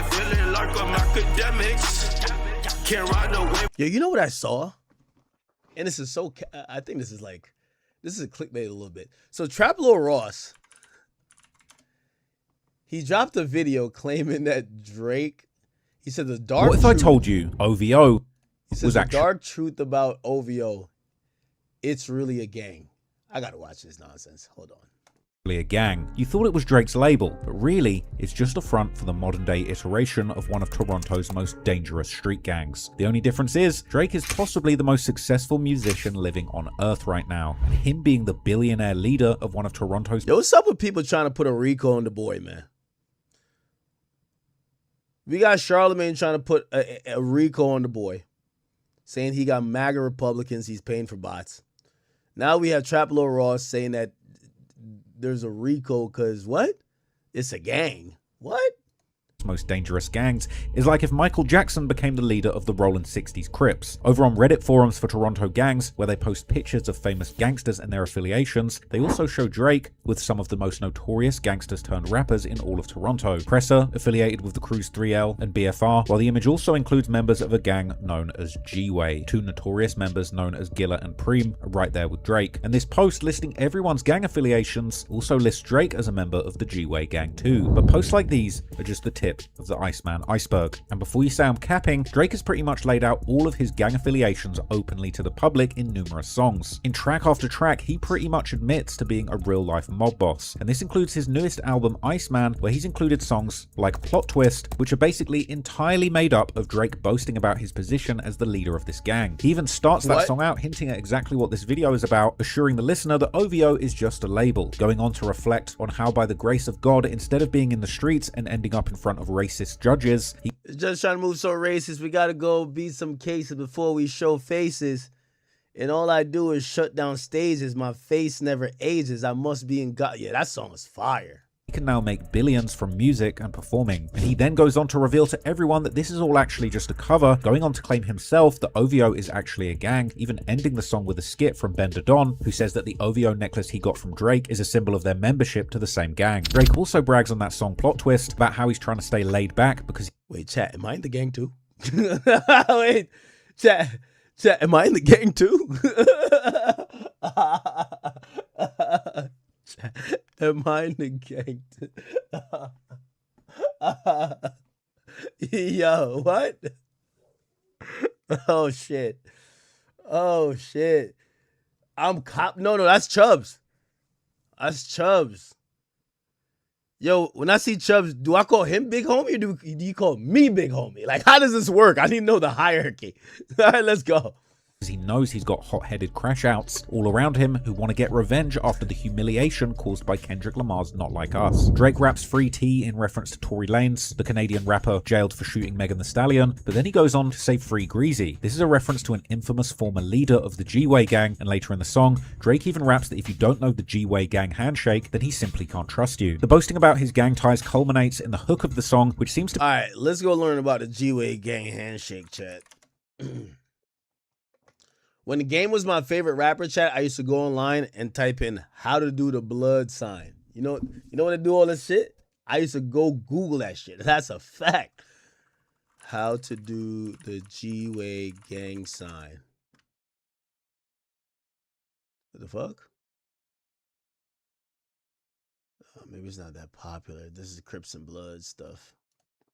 ain't feeling like I'm Akademiks. Can't ride away. Yo, you know what I saw? And this is so, I think this is a clickbait a little bit. So Trap Lil Ross, he dropped a video claiming that Drake, he said the dark What if I told you OVO was actually dark truth about OVO? It's really a gang. I gotta watch this nonsense. Hold on. a gang. You thought it was Drake's label, but really, it's just a front for the modern day iteration of one of Toronto's most dangerous street gangs. The only difference is, Drake is possibly the most successful musician living on earth right now, and him being the billionaire leader of one of Toronto's— Yo, what's up with people trying to put a Rico on the boy, man? We got Charlemagne trying to put a Rico on the boy, saying he got MAGA Republicans, he's paying for bots. Now we have Trap Lil Ross saying that there's a Rico because what? It's a gang. What? most dangerous gangs is like if Michael Jackson became the leader of the Rollin' 60s Crips. Over on Reddit forums for Toronto gangs, where they post pictures of famous gangsters and their affiliations, they also show Drake with some of the most notorious gangsters turned rappers in all of Toronto. Presser, affiliated with the Cruise 3L and BFR, while the image also includes members of a gang known as G-Way. Two notorious members known as Gilla and Preem are right there with Drake. And this post listing everyone's gang affiliations also lists Drake as a member of the G-Way gang too. But posts like these are just the tip of the Iceman iceberg. And before you say I'm capping, Drake has pretty much laid out all of his gang affiliations openly to the public in numerous songs. In track after track, he pretty much admits to being a real-life mob boss. And this includes his newest album, Iceman, where he's included songs like Plot Twist, which are basically entirely made up of Drake boasting about his position as the leader of this gang. He even starts that song out hinting at exactly what this video is about, assuring the listener that OVO is just a label, going on to reflect on how by the grace of God, instead of being in the streets and ending up in front of racist judges, just trying to move so racist, we gotta go beat some cases before we show faces. And all I do is shut down stages. My face never ages. I must be in God. Yeah, that song is fire. He can now make billions from music and performing. And he then goes on to reveal to everyone that this is all actually just a cover, going on to claim himself that OVO is actually a gang, even ending the song with a skit from Bender Don, who says that the OVO necklace he got from Drake is a symbol of their membership to the same gang. Drake also brags on that song Plot Twist about how he's trying to stay laid back because— Wait, chat, am I in the gang too? Wait, chat, am I in the gang too? Am I in the gang too? Yo, what? Oh shit. Oh shit. I'm cop. No, that's Chubbs. That's Chubbs. Yo, when I see Chubbs, do I call him big homie or do you call me big homie? Like, how does this work? I need to know the hierarchy. All right, let's go. He knows he's got hot-headed crash outs all around him who want to get revenge after the humiliation caused by Kendrick Lamar's Not Like Us. Drake raps Free T in reference to Tory Lanez, the Canadian rapper jailed for shooting Megan Thee Stallion, but then he goes on to say Free Greasy. This is a reference to an infamous former leader of the G-Way gang, and later in the song, Drake even raps that if you don't know the G-Way gang handshake, then he simply can't trust you. The boasting about his gang ties culminates in the hook of the song, which seems to— Alright, let's go learn about the G-Way gang handshake, chat. When the game was my favorite rapper, chat, I used to go online and type in how to do the blood sign. You know when to do all this shit? I used to go Google that shit. That's a fact. How to do the G-Way gang sign. What the fuck? Oh, maybe it's not that popular. This is Crips and Blood stuff.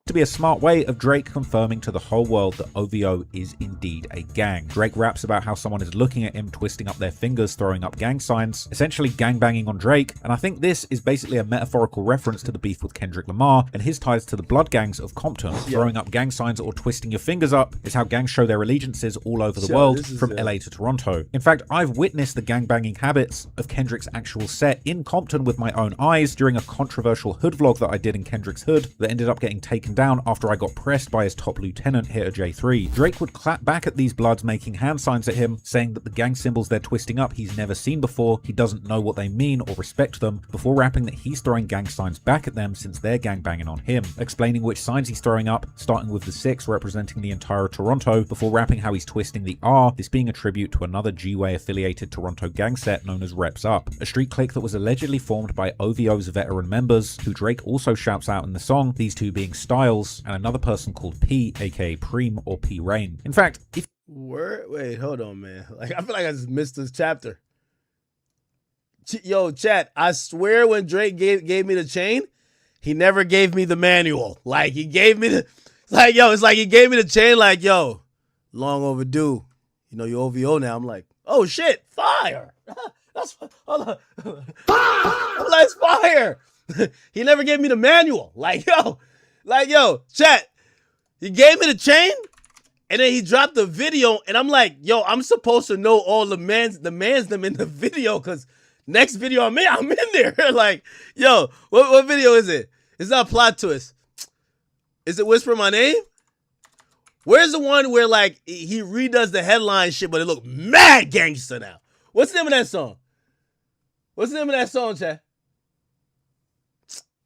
To be a smart way of Drake confirming to the whole world that OVO is indeed a gang. Drake raps about how someone is looking at him, twisting up their fingers, throwing up gang signs, essentially gangbanging on Drake, and I think this is basically a metaphorical reference to the beef with Kendrick Lamar and his ties to the blood gangs of Compton. Throwing up gang signs or twisting your fingers up is how gangs show their allegiances all over the world, from LA to Toronto. In fact, I've witnessed the gangbanging habits of Kendrick's actual set in Compton with my own eyes during a controversial hood vlog that I did in Kendrick's hood that ended up getting taken down after I got pressed by his top lieutenant, Hitter J3. Drake would clap back at these bloods making hand signs at him, saying that the gang symbols they're twisting up he's never seen before, he doesn't know what they mean or respect them, before rapping that he's throwing gang signs back at them since they're gangbanging on him, explaining which signs he's throwing up, starting with the 6 representing the entire Toronto, before rapping how he's twisting the R, this being a tribute to another G-Way affiliated Toronto gang set known as Reps Up, a street clique that was allegedly formed by OVO's veteran members, who Drake also shouts out in the song, these two being Style Miles, and another person called P, aka Preem or P Rain. In fact, if Wait, hold on, man. Like, I feel like I just missed this chapter. Yo, chat, I swear when Drake gave me the chain, he never gave me the manual. Like, he gave me the, like, yo, it's like he gave me the chain, like, yo, long overdue. You know, you OVO now. I'm like, oh, shit, fire. That's, hold on. I'm like, it's fire. He never gave me the manual. Like, yo, chat, he gave me the chain, and then he dropped the video, and I'm like, yo, I'm supposed to know all the mans them in the video, because next video I'm in there. Like, yo, what video is it? It's not a plot twist. Is it Whisper My Name? Where's the one where, like, he redoes the headline shit, but it look mad gangster now? What's the name of that song? What's the name of that song, chat?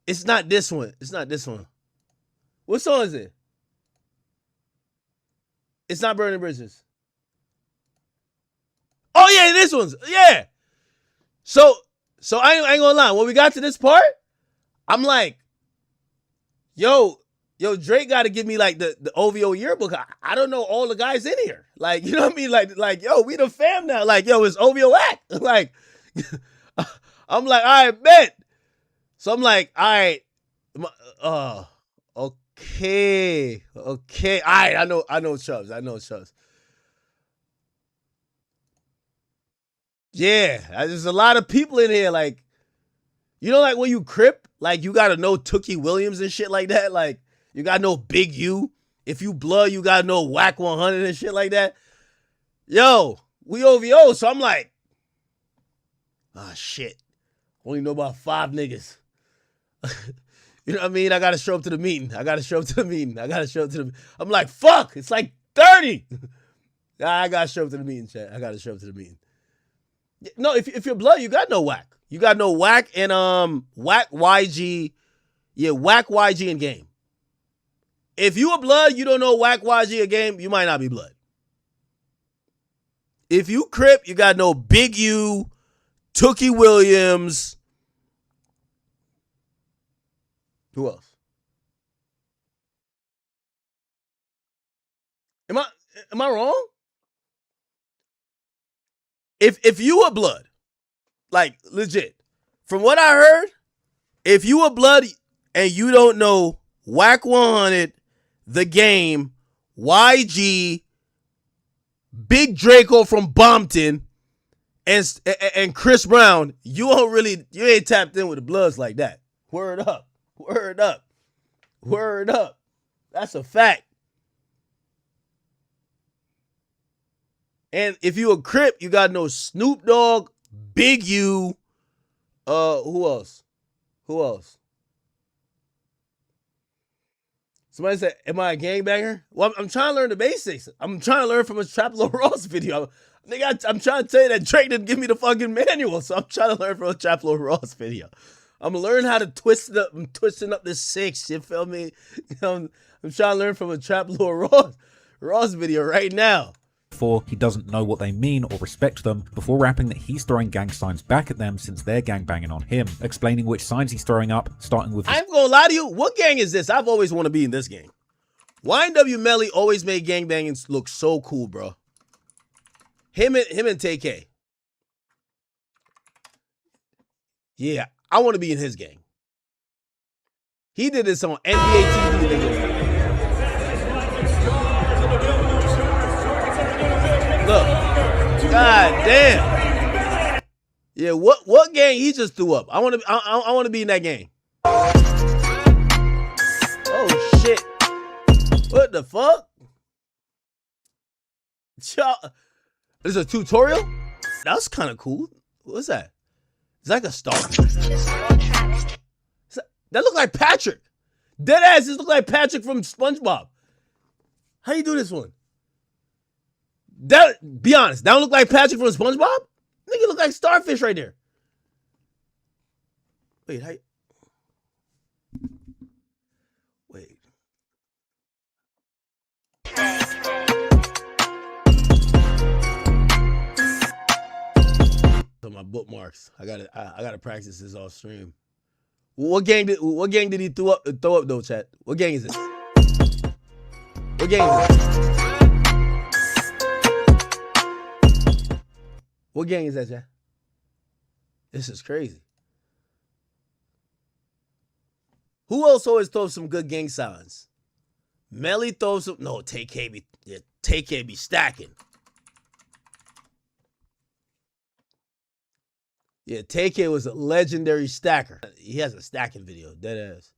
It's not this one. It's not this one. What song is it? It's not Burning Bridges. Oh, yeah, this one's. Yeah. So I ain't gonna lie. When we got to this part, I'm like, yo, Drake got to give me, like, the OVO yearbook. I don't know all the guys in here. Like, you know what I mean? Like, yo, we the fam now. Like, yo, it's OVO act. Like, I'm like, all right, bet. So I'm like, all right, okay. All right, I know Chubbs. Yeah, there's a lot of people in here. Like, you know, like when you crip, like you gotta know Tookie Williams and shit like that. Like, you gotta know Big U. If you blood, you gotta know Whack 100 and shit like that. Yo, we OVO, so I'm like, shit. Only know about 5 niggas. You know what I mean? I gotta show up to the meeting. I'm like, fuck, it's like 30. I gotta show up to the meeting, chat. No, if you're blood, you got no Whack. You got no Whack and Whack YG. Yeah, Whack YG and Game. If you a blood, you don't know Whack YG or Game, you might not be blood. If you crip, you got no Big U, Tookie Williams. Who else? Am I wrong? If you a blood, like legit, from what I heard, if you a blood and you don't know Whack 100, The Game, YG, Big Draco from Bompton, and Chris Brown, you ain't tapped in with the bloods like that. Word up. That's a fact. And if you a Crip, you got no Snoop Dogg, Big U, who else? Somebody said, am I a gangbanger? Well, I'm trying to learn the basics. I'm trying to learn from a Trap Lord Ross video. I'm trying to tell you that Drake didn't give me the fucking manual, so I'm trying to learn from a Trap Lord Ross video. I'm gonna learn how to twist it up. I'm twisting up the 6. You feel me? I'm trying to learn from a Trap Lord Ross video right now. For he doesn't know what they mean or respect them, before rapping that he's throwing gang signs back at them since they're gangbanging on him, explaining which signs he's throwing up, starting with I'm gonna lie to you, what gang is this? I've always wanted to be in this gang. YNW Melly always made gangbanging look so cool, bro. Him and TK. Yeah, I want to be in his gang. He did this on NBA TV, nigga. Look, god damn. Yeah, what gang he just threw up? I want to be in that gang. Oh shit! What the fuck? This is a tutorial. That's kind of cool. What's that? It's like a star. That look like Patrick. Dead ass. This look like Patrick from SpongeBob. How you do this one? Be honest, that don't look like Patrick from SpongeBob? Nigga look like Starfish right there. Wait, wait. So my bookmarks. I gotta practice this off stream. What gang did he throw up though, chat? What gang is this? What gang is that? What gang is that, Jack? This is crazy. Who else always throws some good gang signs? Melly throws some. No, TK be stacking. Yeah, TK was a legendary stacker. He has a stacking video, dead ass.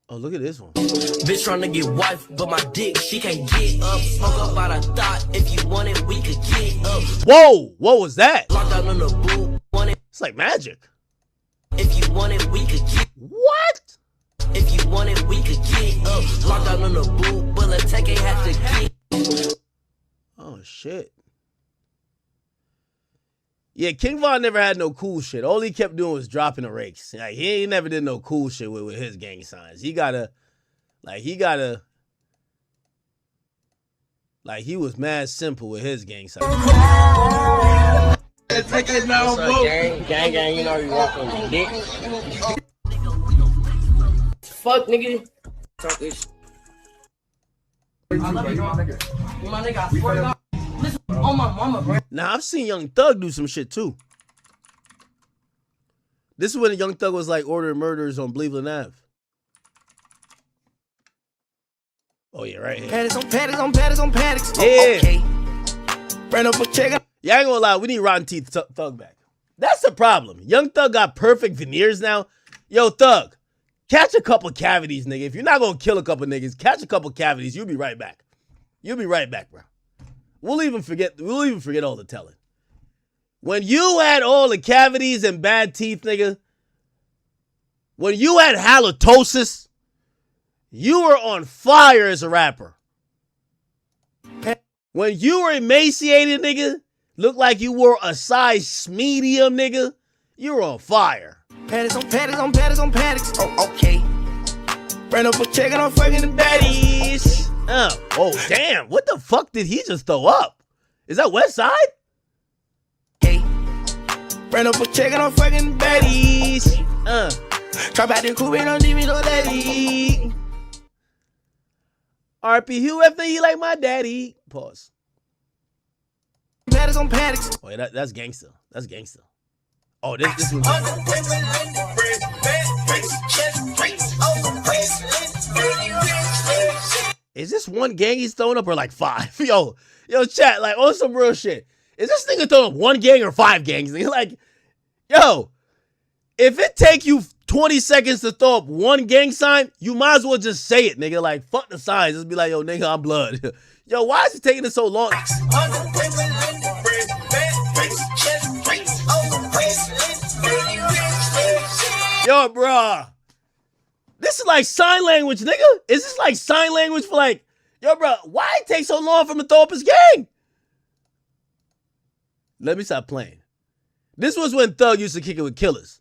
Oh, look at this one. Bitch trying to get wife, but my dick, she can't get up. Smoke up out of thought. If you want it, we could get up. Whoa, what was that? Locked out on the boot. Want it. It's like magic. If you want it, we could get. What? If you want it, we could get up. Locked out on the boot, but let's take it have to get. Oh, shit. Yeah, King Von never had no cool shit. All he kept doing was dropping the rakes. Like, he never did no cool shit with his gang signs. He was mad simple with his gang signs. Take it now, bro. Gang, you know you walk on your dick. Fuck, nigga. Talk this. My nigga, I swear to God. Listen, on my mama, bro. Now, I've seen Young Thug do some shit, too. This is when Young Thug was, like, ordering murders on Cleveland Ave. Oh, yeah, right here. Paddocks on paddocks on paddocks. Yeah. Oh, okay. Ran up a check. Yeah, I ain't gonna lie, we need Rotten Teeth Thug back. That's the problem. Young Thug got perfect veneers now. Yo, Thug, catch a couple cavities, nigga. If you're not gonna kill a couple niggas, catch a couple cavities. You'll be right back. You'll be right back, bro. We'll even forget all the telling. When you had all the cavities and bad teeth, nigga, when you had halitosis, you were on fire as a rapper. When you were emaciated, nigga, looked like you wore a size medium, nigga, you were on fire. Paddocks on paddocks on paddocks. Oh, okay. Ran up a check and I'm fucking the baddies. Oh, damn. What the fuck did he just throw up? Is that West Side? Okay. Ran up a check and I'm fucking the baddies. Drop out the coupe and don't leave me no daddy. RP Hugh, if he like my daddy. Pause. Paddocks on paddocks. Oh, yeah, that's gangster. That's gangster. Oh, this was. Is this one gang he's throwing up or like five? Yo, chat, like, on some real shit. Is this nigga throwing up one gang or five gangs? Nigga, like, yo, if it take you 20 seconds to throw up one gang sign, you might as well just say it, nigga. Like, fuck the signs. Just be like, yo, nigga, I'm blood. Yo, why is it taking it so long? Yo, bruh. This is like sign language, nigga. Is this like sign language for like, yo, bro, why it take so long for him to throw up his gang? Let me stop playing. This was when Thug used to kick it with killers.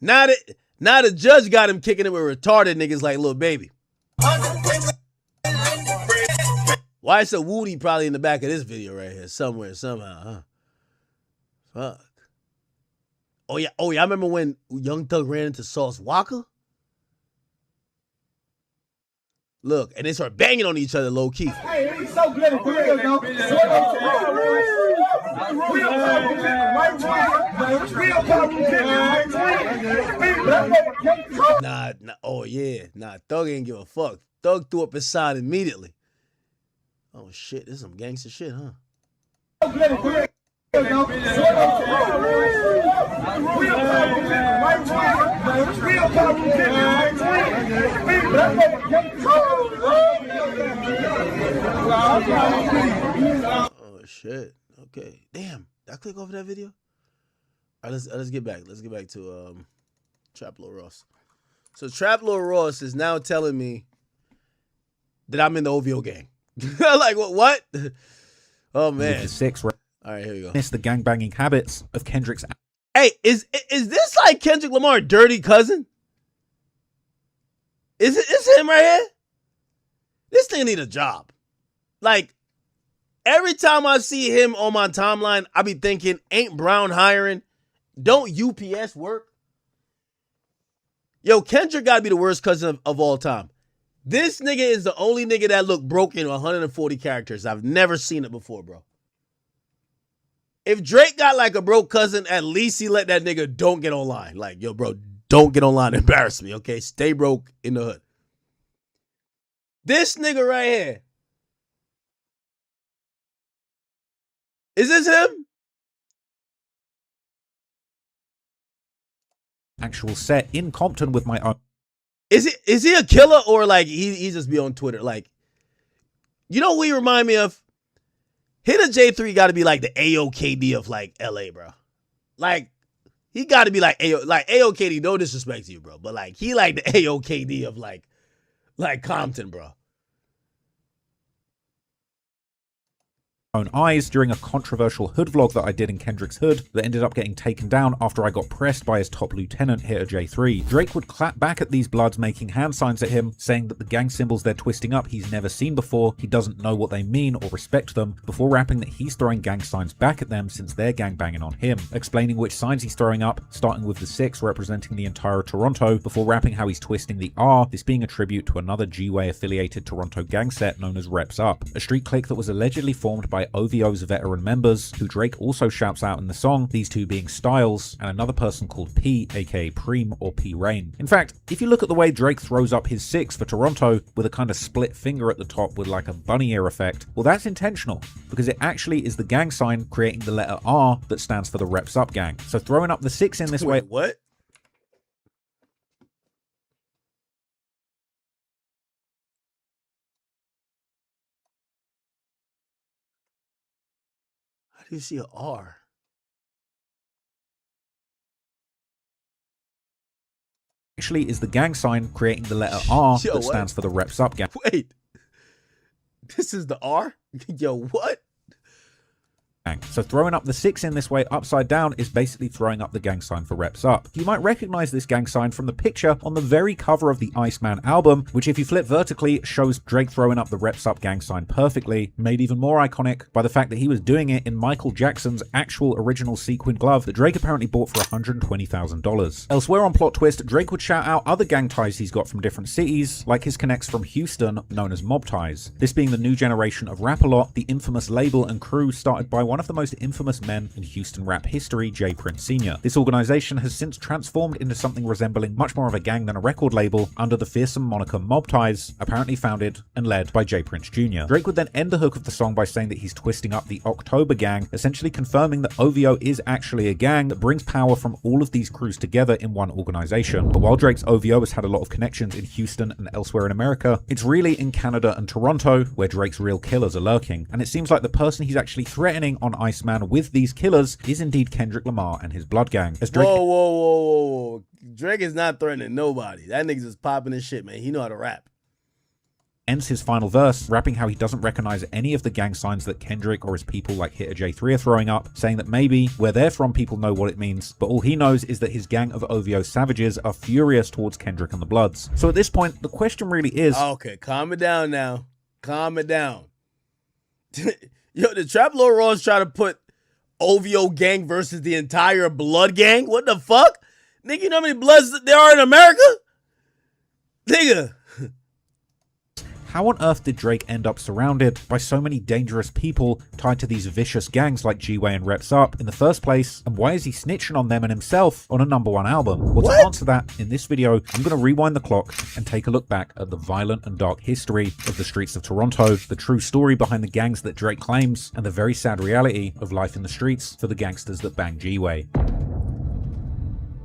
Now the judge got him kicking it with retarded niggas like Lil Baby. Why is a Woody probably in the back of this video right here? Somewhere, somehow, huh? Fuck. Oh yeah, I remember when Young Thug ran into Sauce Walker? Look, and they start banging on each other low key. Hey, it's so good to hear, though. Nah, oh yeah. Nah, Thug ain't give a fuck. Thug threw up his sign immediately. Oh shit, this is some gangster shit, huh? Oh shit. Okay. Damn. Did I click over that video? All right, let's get back. Let's get back to Trap Lil Ross. So Trap Lil Ross is now telling me that I'm in the OVO gang. Like what? Oh man. 6. All right, here we go. It's the gangbanging habits of Kendrick's. Hey, is this like Kendrick Lamar dirty cousin? Is him right here? This thing need a job. Like, every time I see him on my timeline, I be thinking, ain't Brown hiring? Don't UPS work? Yo, Kendrick gotta be the worst cousin of all time. This nigga is the only nigga that look broken in 140 characters. I've never seen it before, bro. If Drake got like a broke cousin, at least he let that nigga don't get online. Like, yo, bro, don't get online and embarrass me, okay? Stay broke in the hood. This nigga right here. Is this him? Actual set in Compton with my own. Is he a killer or like he just be on Twitter? Like, you know what he remind me of? Hitta J3 got to be like the AOKD of like LA, bro. Like, he got to be like AOKD. No disrespect to you, bro, but like he like the AOKD of like Compton, bro. Own eyes during a controversial hood vlog that I did in Kendrick's hood that ended up getting taken down after I got pressed by his top lieutenant, Hitta J3. Drake would clap back at these bloods, making hand signs at him, saying that the gang symbols they're twisting up he's never seen before, he doesn't know what they mean or respect them, before rapping that he's throwing gang signs back at them since they're gang banging on him, explaining which signs he's throwing up, starting with the 6 representing the entire Toronto, before rapping how he's twisting the R, this being a tribute to another G-Way affiliated Toronto gang set known as Reps Up, a street clique that was allegedly formed by OVO's veteran members, who Drake also shouts out in the song, these two being Styles and another person called P, aka Preem or P Rain. In fact, if you look at the way Drake throws up his 6 for Toronto with a kind of split finger at the top with like a bunny ear effect, well, that's intentional because it actually is the gang sign creating the letter R that stands for the Reps Up gang. So throwing up the 6 in this way. What? How do you see an R? Actually is the gang sign creating the letter R Yo, that stands for the Reps Up gang. Wait. This is the R? Yo, what? So throwing up the 6 in this way upside down is basically throwing up the gang sign for Reps Up. You might recognize this gang sign from the picture on the very cover of the Iceman album, which if you flip vertically shows Drake throwing up the Reps Up gang sign perfectly, made even more iconic by the fact that he was doing it in Michael Jackson's actual original sequin glove that Drake apparently bought for $120,000. Elsewhere on Plot Twist, Drake would shout out other gang ties he's got from different cities, like his connects from Houston known as Mob Ties. This being the new generation of Rap-A-Lot, the infamous label and crew started by one of the most infamous men in Houston rap history, J. Prince Sr. This organization has since transformed into something resembling much more of a gang than a record label under the fearsome moniker Mob Ties, apparently founded and led by J. Prince Jr. Drake would then end the hook of the song by saying that he's twisting up the October gang, essentially confirming that OVO is actually a gang that brings power from all of these crews together in one organization. But while Drake's OVO has had a lot of connections in Houston and elsewhere in America, it's really in Canada and Toronto where Drake's real killers are lurking, and it seems like the person he's actually threatening on Iceman with these killers is indeed Kendrick Lamar and his blood gang. As Drake Whoa. Drake is not threatening nobody. That nigga's just popping his shit, man. He know how to rap. ends his final verse, rapping how he doesn't recognize any of the gang signs that Kendrick or his people like Hitta J3 are throwing up, saying that maybe where they're from people know what it means, but all he knows is that his gang of OVO savages are furious towards Kendrick and the Bloods. So at this point, the question really is... Okay, calm it down now. Calm it down. Yo, the Trap Lord Raw's trying to put OVO gang versus the entire Blood gang? What the fuck? Nigga, you know how many Bloods there are in America? Nigga. How on earth did Drake end up surrounded by so many dangerous people tied to these vicious gangs like G-Way and Reps Up in the first place, and why is he snitching on them and himself on a #1 album? Well, to answer that, in this video, I'm going to rewind the clock and take a look back at the violent and dark history of the streets of Toronto, the true story behind the gangs that Drake claims, and the very sad reality of life in the streets for the gangsters that bang G-Way.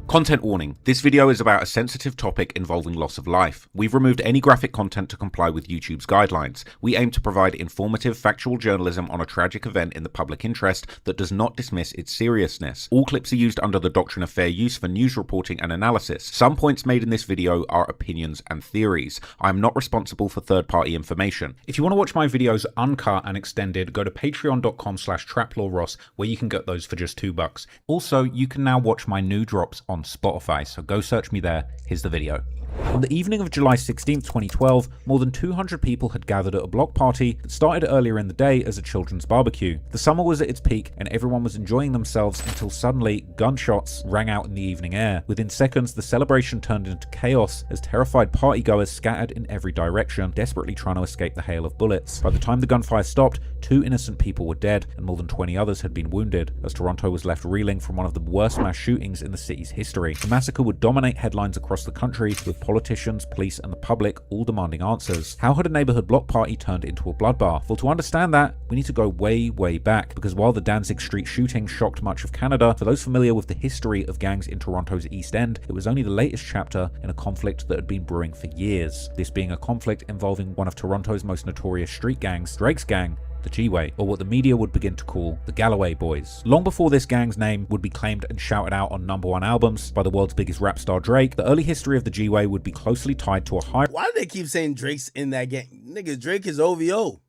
Content warning. This video is about a sensitive topic involving loss of life. We've removed any graphic content to comply with YouTube's guidelines. We aim to provide informative, factual journalism on a tragic event in the public interest that does not dismiss its seriousness. All clips are used under the doctrine of fair use for news reporting and analysis. Some points made in this video are opinions and theories. I am not responsible for third-party information. If you want to watch my videos uncut and extended, go to patreon.com/traplawross, where you can get those for just $2. Also, you can now watch my new drops on on Spotify, so go search me there. Here's the video. On the evening of July 16, 2012, more than 200 people had gathered at a block party that started earlier in the day as a children's barbecue. The summer was at its peak and everyone was enjoying themselves until suddenly gunshots rang out in the evening air. Within seconds, the celebration turned into chaos as terrified partygoers scattered in every direction, desperately trying to escape the hail of bullets. By the time the gunfire stopped, 2 innocent people were dead and more than 20 others had been wounded, as Toronto was left reeling from one of the worst mass shootings in the city's history. The massacre would dominate headlines across the country, with politicians, police, and the public all demanding answers. How had a neighborhood block party turned into a bloodbath? Well, to understand that, we need to go way, way back, because while the Danzig Street shooting shocked much of Canada, for those familiar with the history of gangs in Toronto's East End, it was only the latest chapter in a conflict that had been brewing for years. This being a conflict involving one of Toronto's most notorious street gangs, Drake's gang, the G-Way, or what the media would begin to call the Galloway Boys. Long before this gang's name would be claimed and shouted out on #1 albums by the world's biggest rap star Drake, the early history of the G-Way would be closely tied to a high Why do they keep saying Drake's in that gang? Nigga, Drake is OVO.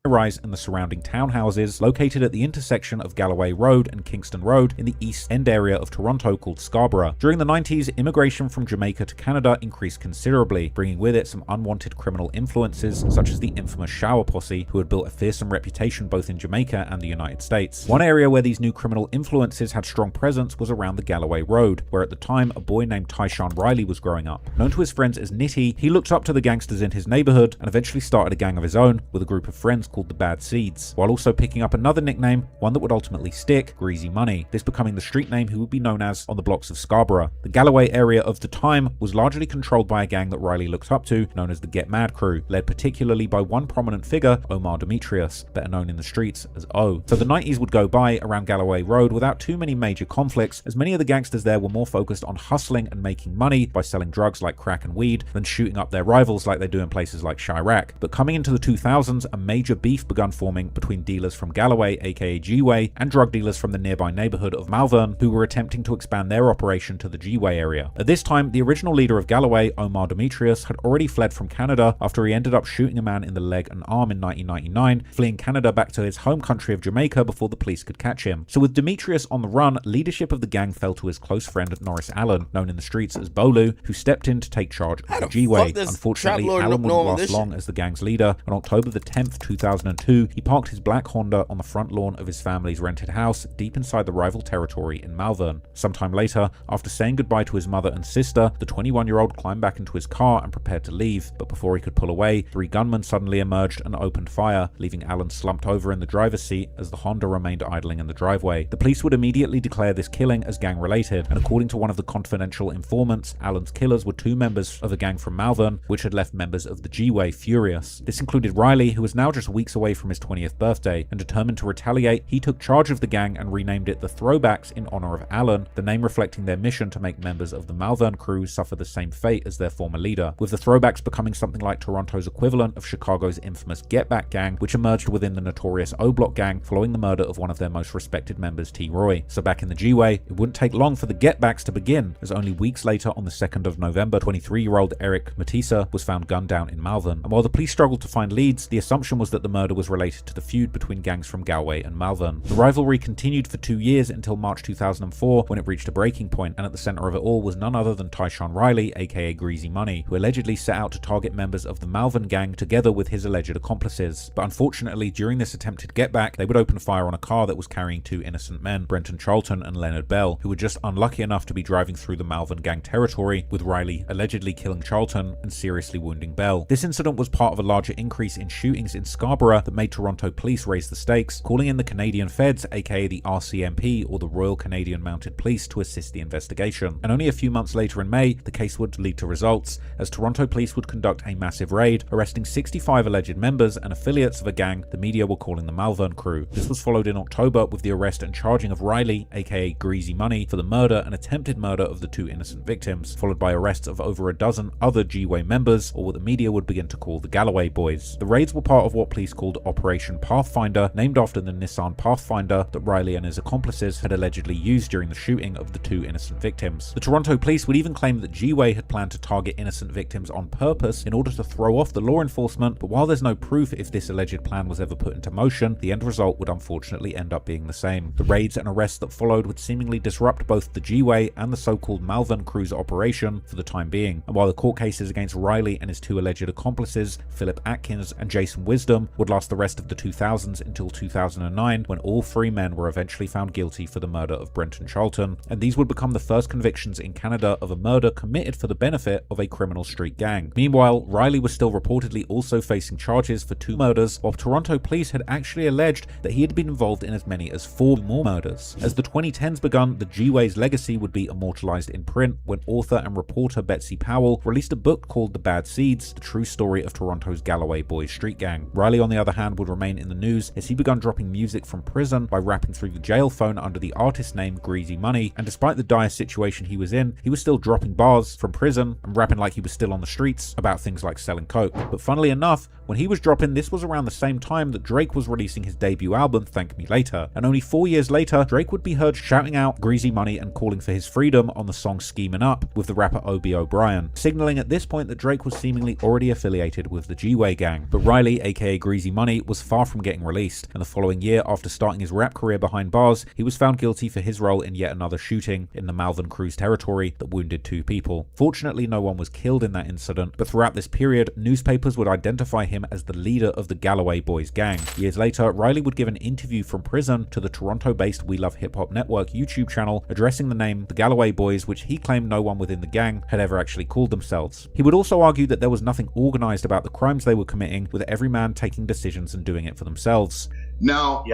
rise in the surrounding townhouses located at the intersection of Galloway Road and Kingston Road in the East End area of Toronto called Scarborough. During the 90s, immigration from Jamaica to Canada increased considerably, bringing with it some unwanted criminal influences such as the infamous Shower Posse, who had built a fearsome reputation both in Jamaica and the United States. One area where these new criminal influences had strong presence was around the Galloway Road, where at the time a boy named Tyshawn Riley was growing up. Known to his friends as Nitty, he looked up to the gangsters in his neighborhood and eventually started a gang of his own with a group of friends called the Bad Seeds, while also picking up another nickname, one that would ultimately stick, Greasy Money, this becoming the street name he would be known as on the blocks of Scarborough. The Galloway area of the time was largely controlled by a gang that Riley looked up to, known as the Get Mad Crew, led particularly by one prominent figure, Omar Demetrius, better known in the streets as O. So the 90s would go by around Galloway Road without too many major conflicts, as many of the gangsters there were more focused on hustling and making money by selling drugs like crack and weed than shooting up their rivals like they do in places like Chirac. But coming into the 2000s, a major beef begun forming between dealers from Galloway, aka G-Way, and drug dealers from the nearby neighborhood of Malvern, who were attempting to expand their operation to the G-Way area. At this time, the original leader of Galloway, Omar Demetrius, had already fled from Canada after he ended up shooting a man in the leg and arm in 1999, fleeing Canada back to his home country of Jamaica before the police could catch him. So with Demetrius on the run, leadership of the gang fell to his close friend Norris Allen, known in the streets as Bolu, who stepped in to take charge of the G-Way. Unfortunately, Allen wouldn't last long as the gang's leader. On October the 10th, 2002, he parked his black Honda on the front lawn of his family's rented house deep inside the rival territory in Malvern. Sometime later, after saying goodbye to his mother and sister, the 21-year-old climbed back into his car and prepared to leave, but before he could pull away, 3 gunmen suddenly emerged and opened fire, leaving Allen slumped over in the driver's seat as the Honda remained idling in the driveway. The police would immediately declare this killing as gang-related, and according to one of the confidential informants, Allen's killers were 2 members of a gang from Malvern, which had left members of the G-Way furious. This included Riley, who was now just weeks away from his 20th birthday, and determined to retaliate, he took charge of the gang and renamed it the Throwbacks in honor of Allen, the name reflecting their mission to make members of the Malvern crew suffer the same fate as their former leader, with the Throwbacks becoming something like Toronto's equivalent of Chicago's infamous Get Back gang, which emerged within the notorious O-Block gang following the murder of one of their most respected members, T. Roy. So back in the G-Way, it wouldn't take long for the Get Backs to begin, as only weeks later on the 2nd of November, 23-year-old Eric Matissa was found gunned down in Malvern. And while the police struggled to find leads, the assumption was that the murder was related to the feud between gangs from Galway and Malvern. The rivalry continued for 2 years until March 2004, when it reached a breaking point, and at the center of it all was none other than Tyshawn Riley, aka Greasy Money, who allegedly set out to target members of the Malvern gang together with his alleged accomplices. But unfortunately, during this attempted getback, they would open fire on a car that was carrying 2 innocent men, Brenton Charlton and Leonard Bell, who were just unlucky enough to be driving through the Malvern gang territory, with Riley allegedly killing Charlton and seriously wounding Bell. This incident was part of a larger increase in shootings in Scarborough that made Toronto police raise the stakes, calling in the Canadian Feds, aka the RCMP or the Royal Canadian Mounted Police, to assist the investigation. And only a few months later in May, the case would lead to results, as Toronto police would conduct a massive raid, arresting 65 alleged members and affiliates of a gang the media were calling the Malvern Crew. This was followed in October with the arrest and charging of Riley, aka Greasy Money, for the murder and attempted murder of the 2 innocent victims, followed by arrests of over a dozen other G-Way members, or what the media would begin to call the Galloway Boys. The raids were part of what police released called Operation Pathfinder, named after the Nissan Pathfinder that Riley and his accomplices had allegedly used during the shooting of the 2 innocent victims. The Toronto police would even claim that Galloway had planned to target innocent victims on purpose in order to throw off the law enforcement, but while there's no proof if this alleged plan was ever put into motion, the end result would unfortunately end up being the same. The raids and arrests that followed would seemingly disrupt both the Galloway and the so-called Malvern Crew's operation for the time being, and while the court cases against Riley and his 2 alleged accomplices, Philip Atkins and Jason Wisdom, would last the rest of the 2000s until 2009, when all 3 men were eventually found guilty for the murder of Brenton Charlton, and these would become the first convictions in Canada of a murder committed for the benefit of a criminal street gang. Meanwhile, Riley was still reportedly also facing charges for 2 murders, while Toronto police had actually alleged that he had been involved in as many as 4 more murders. As the 2010s begun, the Galloway's legacy would be immortalized in print when author and reporter Betsy Powell released a book called The Bad Seeds, the true story of Toronto's Galloway Boys street gang. Riley, on the other hand, would remain in the news as he began dropping music from prison by rapping through the jail phone under the artist name Greasy Money, and despite the dire situation he was in, he was still dropping bars from prison and rapping like he was still on the streets about things like selling coke. But funnily enough, when he was dropping, this was around the same time that Drake was releasing his debut album Thank Me Later, and only 4 years later, Drake would be heard shouting out Greasy Money and calling for his freedom on the song Schemin' Up with the rapper OVO Brian, signaling at this point that Drake was seemingly already affiliated with the Galloway gang. But Riley, aka Greasy Money, was far from getting released, and the following year, after starting his rap career behind bars, he was found guilty for his role in yet another shooting in the Malvern Crew's territory that wounded 2 people. Fortunately, no one was killed in that incident, but throughout this period, newspapers would identify him as the leader of the Galloway Boys gang. Years later, Riley would give an interview from prison to the Toronto-based We Love Hip Hop Network YouTube channel, addressing the name the Galloway Boys, which he claimed no one within the gang had ever actually called themselves. He would also argue that there was nothing organized about the crimes they were committing, with every man taking decisions and doing it for themselves. Now,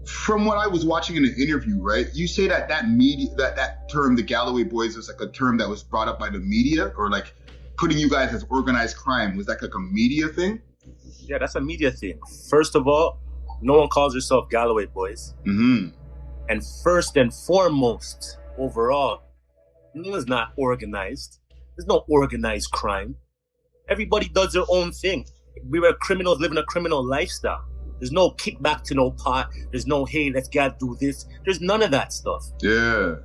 from what I was watching in an interview, right, you say that that term, the Galloway Boys, is like a term that was brought up by the media, or like putting you guys as organized crime. Was that like a media thing? Yeah, that's a media thing. First of all, no one calls yourself Galloway Boys. Mm-hmm. And first and foremost, overall, it was not organized. There's no organized crime. Everybody does their own thing. We were criminals living a criminal lifestyle. There's no kickback to no pot. There's no, hey, let's gotta do this. There's none of that stuff. Yeah.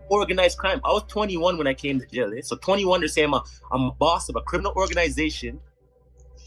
Organized crime. I was 21 when I came to jail. So 21, they're saying I'm a boss of a criminal organization.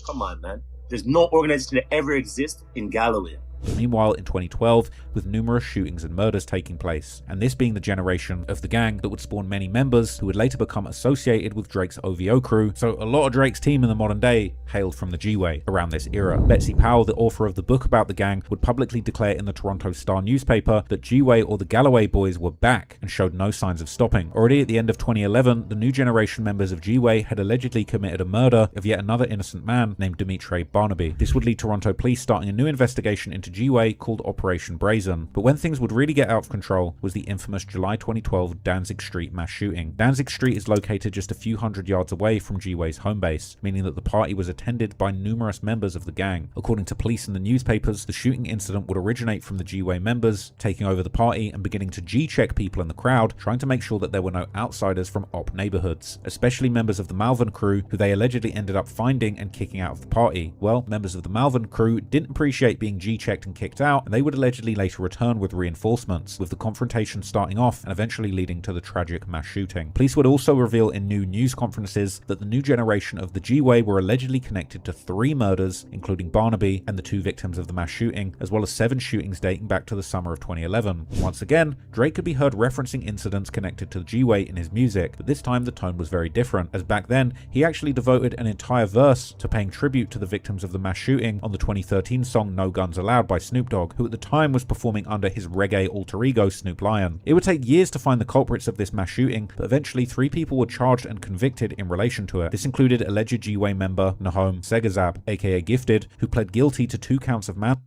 Come on, man. There's no organization that ever exists in Galloway. Meanwhile, in 2012, with numerous shootings and murders taking place, and this being the generation of the gang that would spawn many members who would later become associated with Drake's OVO crew, so a lot of Drake's team in the modern day hailed from the Galloway around this era. Betsy Powell, the author of the book about the gang, would publicly declare in the Toronto Star newspaper that Galloway, or the Galloway Boys, were back and showed no signs of stopping. Already at the end of 2011, the new generation members of Galloway had allegedly committed a murder of yet another innocent man named Dimitri Barnaby. This would lead Toronto police starting a new investigation into Galloway called Operation Brazen. But when things would really get out of control was the infamous July 2012 Danzig Street mass shooting. Danzig Street is located just a few hundred yards away from Galloway's home base, meaning that the party was attended by numerous members of the gang. According to police and the newspapers, the shooting incident would originate from the Galloway members taking over the party and beginning to G-check people in the crowd, trying to make sure that there were no outsiders from op neighborhoods, especially members of the Malvern crew, who they allegedly ended up finding and kicking out of the party. Well, members of the Malvern crew didn't appreciate being G-checked and kicked out, and they would allegedly later return with reinforcements, with the confrontation starting off and eventually leading to the tragic mass shooting. Police would also reveal in new news conferences that the new generation of the Galloway were allegedly connected to 3 murders, including Barnaby and the 2 victims of the mass shooting, as well as 7 shootings dating back to the summer of 2011. Once again, Drake could be heard referencing incidents connected to the Galloway in his music, but this time the tone was very different, as back then he actually devoted an entire verse to paying tribute to the victims of the mass shooting on the 2013 song No Guns Allowed by Snoop Dogg, who at the time was performing under his reggae alter ego Snoop Lion. It would take years to find the culprits of this mass shooting, but eventually 3 people were charged and convicted in relation to it. This included alleged Galloway member Nahom Segazab, aka Gifted, who pled guilty to 2 counts of manslaughter.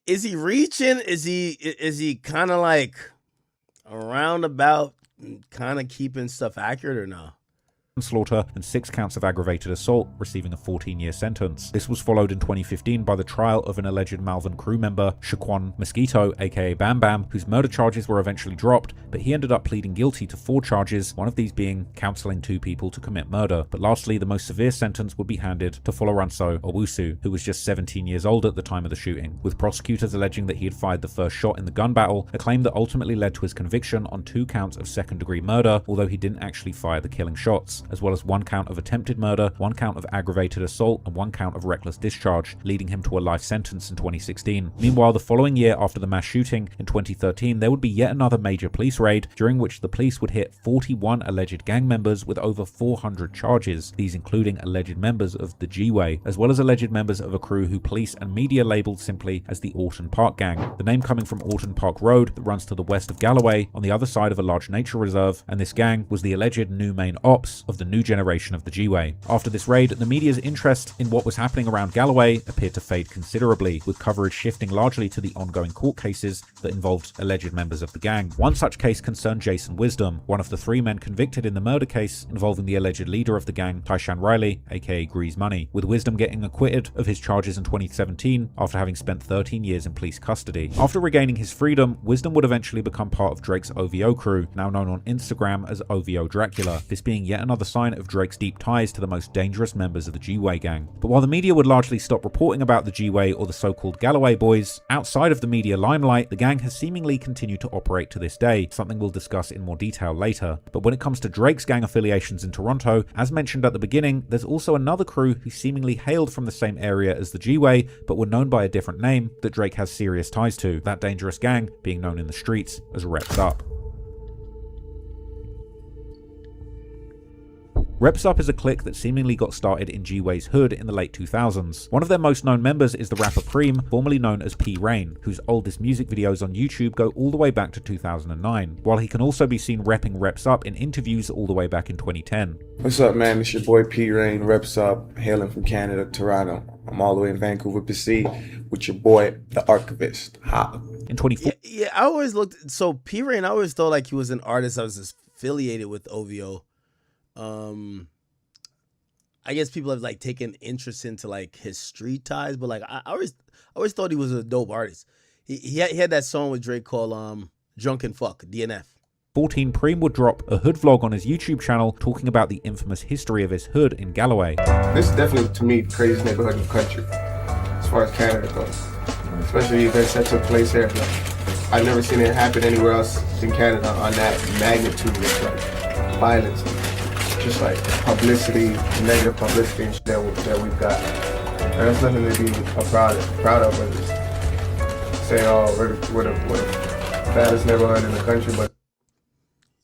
Is he reaching? Is he kind of like around about kind of keeping stuff accurate or no? manslaughter and 6 counts of aggravated assault, receiving a 14-year sentence. This was followed in 2015 by the trial of an alleged Malvern crew member, Shaquan Mosquito, aka Bam Bam, whose murder charges were eventually dropped, but he ended up pleading guilty to 4 charges, one of these being counseling 2 people to commit murder. But lastly, the most severe sentence would be handed to Foloranso Owusu, who was just 17 years old at the time of the shooting, with prosecutors alleging that he had fired the first shot in the gun battle, a claim that ultimately led to his conviction on 2 counts of second-degree murder, although he didn't actually fire the killing shots, as well as 1 count of attempted murder, 1 count of aggravated assault, and 1 count of reckless discharge, leading him to a life sentence in 2016. Meanwhile, the following year after the mass shooting, in 2013, there would be yet another major police raid, during which the police would hit 41 alleged gang members with over 400 charges, these including alleged members of the G-Way, as well as alleged members of a crew who police and media labeled simply as the Orton Park Gang, the name coming from Orton Park Road that runs to the west of Galloway on the other side of a large nature reserve, and this gang was the alleged new main ops of the new generation of the G-Way. After this raid, the media's interest in what was happening around Galloway appeared to fade considerably, with coverage shifting largely to the ongoing court cases that involved alleged members of the gang. One such case concerned Jason Wisdom, one of the 3 men convicted in the murder case involving the alleged leader of the gang, Tyshawn Riley, aka Grease Money, with Wisdom getting acquitted of his charges in 2017 after having spent 13 years in police custody. After regaining his freedom, Wisdom would eventually become part of Drake's OVO crew, now known on Instagram as OVO Dracula, this being yet another sign of Drake's deep ties to the most dangerous members of the G-Way gang. But while the media would largely stop reporting about the G-Way or the so-called Galloway boys, outside of the media limelight, the gang has seemingly continued to operate to this day, something we'll discuss in more detail later. But when it comes to Drake's gang affiliations in Toronto, as mentioned at the beginning, there's also another crew who seemingly hailed from the same area as the G-Way, but were known by a different name that Drake has serious ties to, that dangerous gang being known in the streets as Reps Up. Reps Up is a clique that seemingly got started in G-Way's hood in the late 2000s. One of their most known members is the rapper Preem, formerly known as P. Rain, whose oldest music videos on YouTube go all the way back to 2009, while he can also be seen repping Reps Up in interviews all the way back in 2010. What's up, man? It's your boy P. Rain, Reps Up, hailing from Canada, Toronto. I'm all the way in Vancouver, BC, with your boy, the Archivist. Ha. In 2014, Yeah, I always looked, so P. Rain, I always thought like he was an artist that was affiliated with OVO. I guess people have like taken interest into like his street ties, but like I always thought he was a dope artist. He had that song with Drake called Drunken Fuck, DNF. 2014, Preem would drop a hood vlog on his YouTube channel talking about the infamous history of his hood in Galloway. This is definitely, to me, the craziest neighborhood in the country, as far as Canada goes. Especially events that took place here. I've never seen it happen anywhere else in Canada on that magnitude of like violence, just like publicity, negative publicity and shit that we've got. And that's nothing to be proud of, and just say, oh, we're the baddest neighborhood in the country, but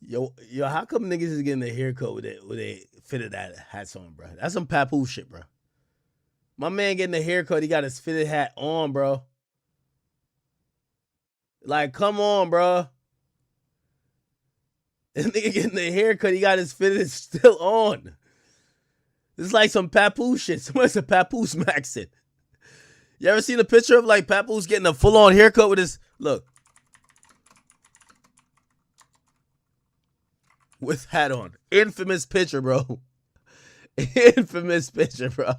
Yo, how come niggas is getting a haircut with they fitted hats on, bro? That's some papoose shit, bro. My man getting a haircut, he got his fitted hat on, bro. Like, come on, bro. This nigga getting a haircut, he got his fitted still on. This is like some papoose shit. Somebody's a papoose maxing. You ever seen a picture of like papoose getting a full-on haircut with his, look. With hat on. Infamous picture, bro. Infamous picture, bro.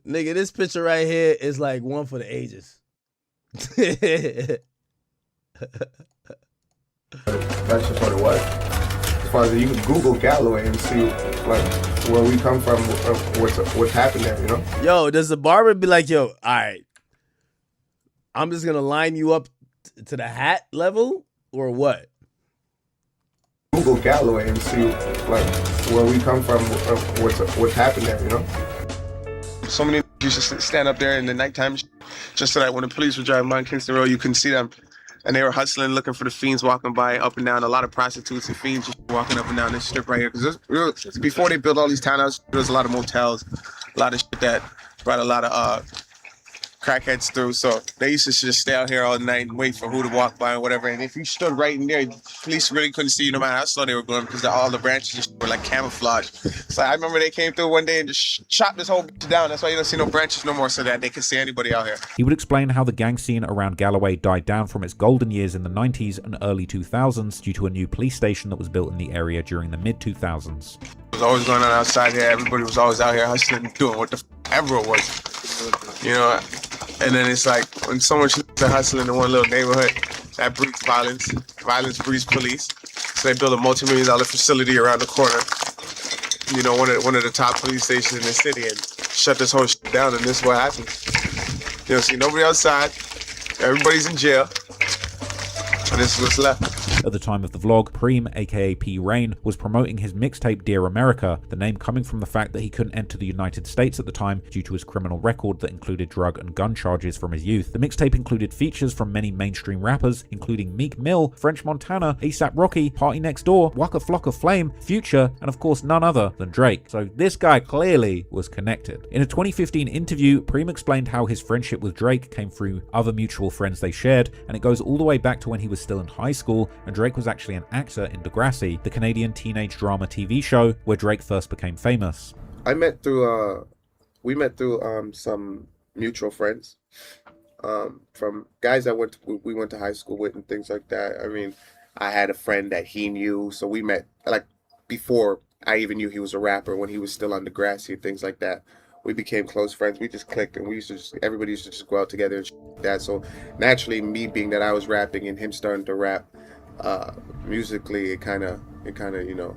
Nigga, this picture right here is like one for the ages. that's just what it was. As far as you can Google Galloway and see like where we come from, what's happened there, you know? Yo, does the barber be like, yo, all right, I'm just gonna line you up to the hat level or what? Google Galloway and see like where we come from, what's happened there, you know? So many used to stand up there in the nighttime just so that when the police were driving by Kingston Road, you couldn't see them. And they were hustling, looking for the fiends walking by up and down. A lot of prostitutes and fiends just walking up and down this strip right here. Because before they built all these townhouses, there was a lot of motels, a lot of shit that brought a lot of crackheads through, so they used to just stay out here all night and wait for who to walk by and whatever. And if you stood right in there, police really couldn't see you no matter how slow they were going, because all the branches just were like camouflage. So I remember they came through one day and just chopped this whole bitch down. That's why you don't see no branches no more, so that they can see anybody out here. He would explain how the gang scene around Galloway died down from its golden years in the 90s and early 2000s due to a new police station that was built in the area during the mid-2000s. It was always going on outside here. Everybody was always out here hustling, doing what the ever it was, you know. And then it's like when so much are hustling in one little neighborhood, that breeds violence. Violence breeds police. So they built a multi-million-dollar facility around the corner, you know, one of the top police stations in the city, and shut this whole shit down. And this is what happens. You don't see nobody outside. Everybody's in jail. And this is what's left. At the time of the vlog, Preem, aka P. Rain, was promoting his mixtape Dear America, the name coming from the fact that he couldn't enter the United States at the time due to his criminal record that included drug and gun charges from his youth. The mixtape included features from many mainstream rappers, including Meek Mill, French Montana, A$AP Rocky, Party Next Door, Waka Flocka Flame, Future, and of course none other than Drake. So this guy clearly was connected. In a 2015 interview, Preem explained how his friendship with Drake came through other mutual friends they shared, and it goes all the way back to when he was still in high school, and Drake was actually an actor in Degrassi, the Canadian teenage drama TV show where Drake first became famous. We met through some mutual friends, from guys that we went to high school with and things like that. I mean, I had a friend that he knew, so we met like before I even knew he was a rapper, when he was still on Degrassi and things like that. We became close friends. We just clicked, and everybody used to just go out together and like that. So naturally, me being that I was rapping and him starting to rap, musically, it kind of, you know,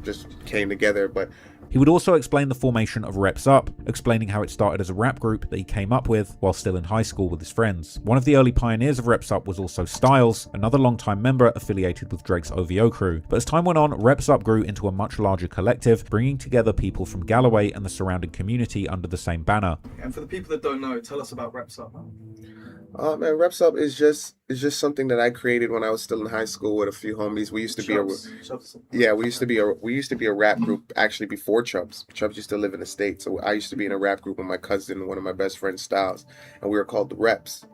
just came together. But he would also explain the formation of Reps Up, explaining how it started as a rap group that he came up with while still in high school with his friends. One of the early pioneers of Reps Up was also Styles, another longtime member affiliated with Drake's OVO crew. But as time went on, Reps Up grew into a much larger collective, bringing together people from Galloway and the surrounding community under the same banner. And for the people that don't know, tell us about Reps Up. Man, Reps Up is just something that I created when I was still in high school with a few homies. We used to be a rap group actually before Chubbs. Chubbs used to live in the States, so I used to be in a rap group with my cousin, one of my best friends, Styles, and we were called the Reps.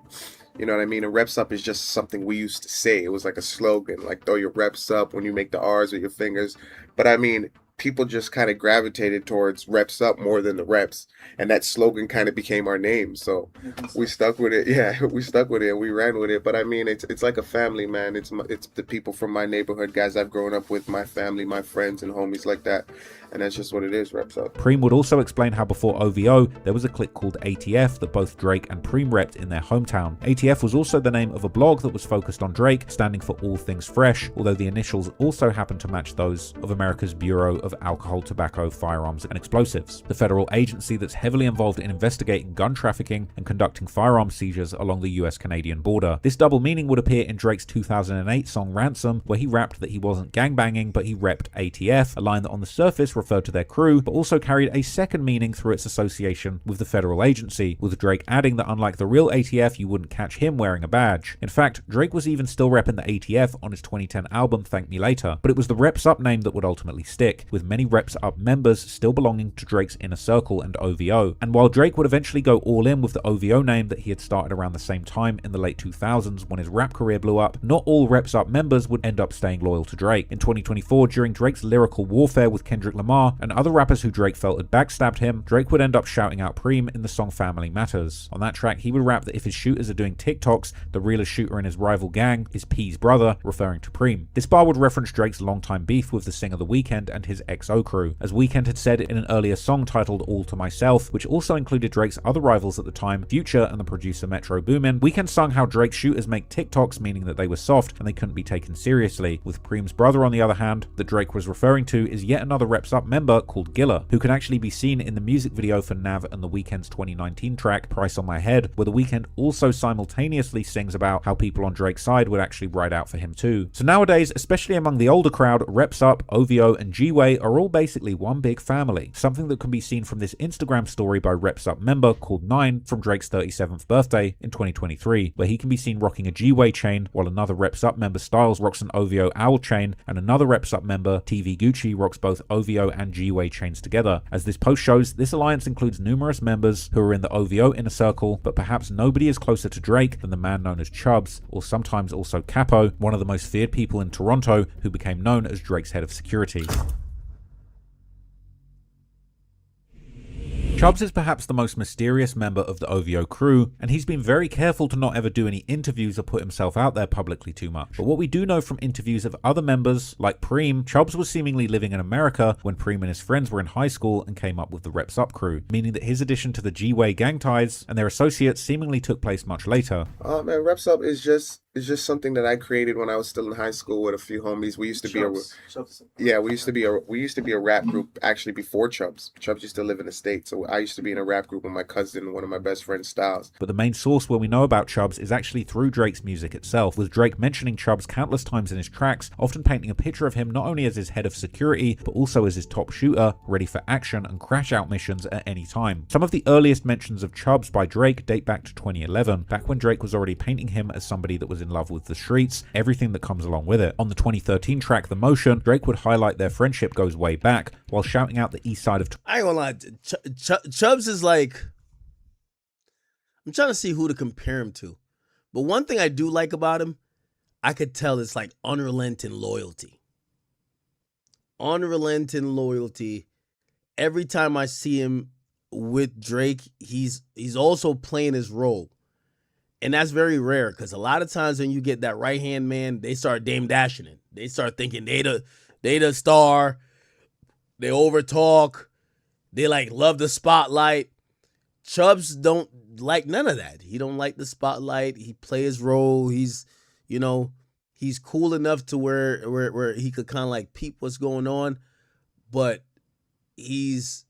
You know what I mean? And Reps Up is just something we used to say. It was like a slogan, like throw your reps up when you make the R's with your fingers. But I mean, people just kind of gravitated towards Reps Up more than the reps, and that slogan kind of became our name. So we stuck with it. Yeah, we stuck with it and we ran with it. But I mean, it's like a family, man. It's the people from my neighborhood, guys I've grown up with, my family, my friends and homies like that. And that's just what it is, Reps Up. Preem would also explain how before OVO, there was a clique called ATF that both Drake and Preem repped in their hometown. ATF was also the name of a blog that was focused on Drake, standing for All Things Fresh, although the initials also happened to match those of America's Bureau of Alcohol, Tobacco, Firearms and Explosives, the federal agency that's heavily involved in investigating gun trafficking and conducting firearm seizures along the US-Canadian border. This double meaning would appear in Drake's 2008 song Ransom, where he rapped that he wasn't gangbanging, but he repped ATF, a line that on the surface referred to their crew, but also carried a second meaning through its association with the federal agency, with Drake adding that unlike the real ATF, you wouldn't catch him wearing a badge. In fact, Drake was even still repping the ATF on his 2010 album Thank Me Later, but it was the Reps Up name that would ultimately stick, with many Reps Up members still belonging to Drake's inner circle and OVO. And while Drake would eventually go all in with the OVO name that he had started around the same time in the late 2000s when his rap career blew up, not all Reps Up members would end up staying loyal to Drake. In 2024, during Drake's lyrical warfare with Kendrick Lamar and other rappers who Drake felt had backstabbed him, Drake would end up shouting out Preem in the song Family Matters. On that track, he would rap that if his shooters are doing TikToks, the realest shooter in his rival gang is P's brother, referring to Preem. This bar would reference Drake's longtime beef with the singer The Weeknd and his XO crew, as Weeknd had said in an earlier song titled All to Myself, which also included Drake's other rivals at the time, Future and the producer Metro Boomin. Weeknd sung how Drake's shooters make TikToks, meaning that they were soft and they couldn't be taken seriously. With Preem's brother, on the other hand, that Drake was referring to is yet another Reps Up member called Gilla, who can actually be seen in the music video for Nav and The Weeknd's 2019 track Price on My Head, where The Weeknd also simultaneously sings about how people on Drake's side would actually ride out for him too. So nowadays, especially among the older crowd, Reps Up, OVO and G-Way are all basically one big family, something that can be seen from this Instagram story by Reps Up member called 9 from Drake's 37th birthday in 2023, where he can be seen rocking a G-Way chain while another Reps Up member Styles rocks an OVO owl chain, and another Reps Up member TV Gucci rocks both OVO OVO and G-Way chains together. As this post shows, this alliance includes numerous members who are in the OVO inner circle, but perhaps nobody is closer to Drake than the man known as Chubbs, or sometimes also Capo, one of the most feared people in Toronto who became known as Drake's head of security. Chubbs is perhaps the most mysterious member of the OVO crew, and he's been very careful to not ever do any interviews or put himself out there publicly too much. But what we do know from interviews of other members, like Preem, Chubbs was seemingly living in America when Preem and his friends were in high school and came up with the Reps Up crew, meaning that his addition to the G-Way gang ties and their associates seemingly took place much later. Man, Reps Up is just something that I created when I was still in high school with a few homies. We used to be a rap group actually before Chubbs. Chubbs used to live in the States, so I used to be in a rap group with my cousin, one of my best friends, Styles. But the main source where we know about Chubbs is actually through Drake's music itself, with Drake mentioning Chubbs countless times in his tracks, often painting a picture of him not only as his head of security, but also as his top shooter, ready for action and crash out missions at any time. Some of the earliest mentions of Chubbs by Drake date back to 2011, back when Drake was already painting him as somebody that was in love with the streets, everything that comes along with it. On the 2013 track The Motion, Drake would highlight their friendship goes way back, while shouting out the east side of I ain't gonna lie, Chubbs is like, I'm trying to see who to compare him to. But one thing I do like about him, I could tell it's like unrelenting loyalty. Unrelenting loyalty. Every time I see him with Drake, he's also playing his role. And that's very rare, because a lot of times when you get that right-hand man, they start dame dashing it. They start thinking they the star. They overtalk. They like love the spotlight. Chubbs don't like none of that. He don't like the spotlight. He plays his role. He's cool enough to where he could kind of like peep what's going on, but he's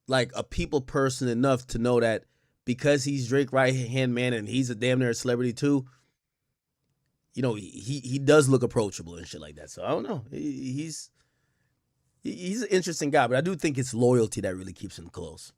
like a people person enough to know that because he's Drake right-hand man and he's a damn near celebrity too, he does look approachable and shit like that. So I don't know. He's an interesting guy, but I do think it's loyalty that really keeps him close.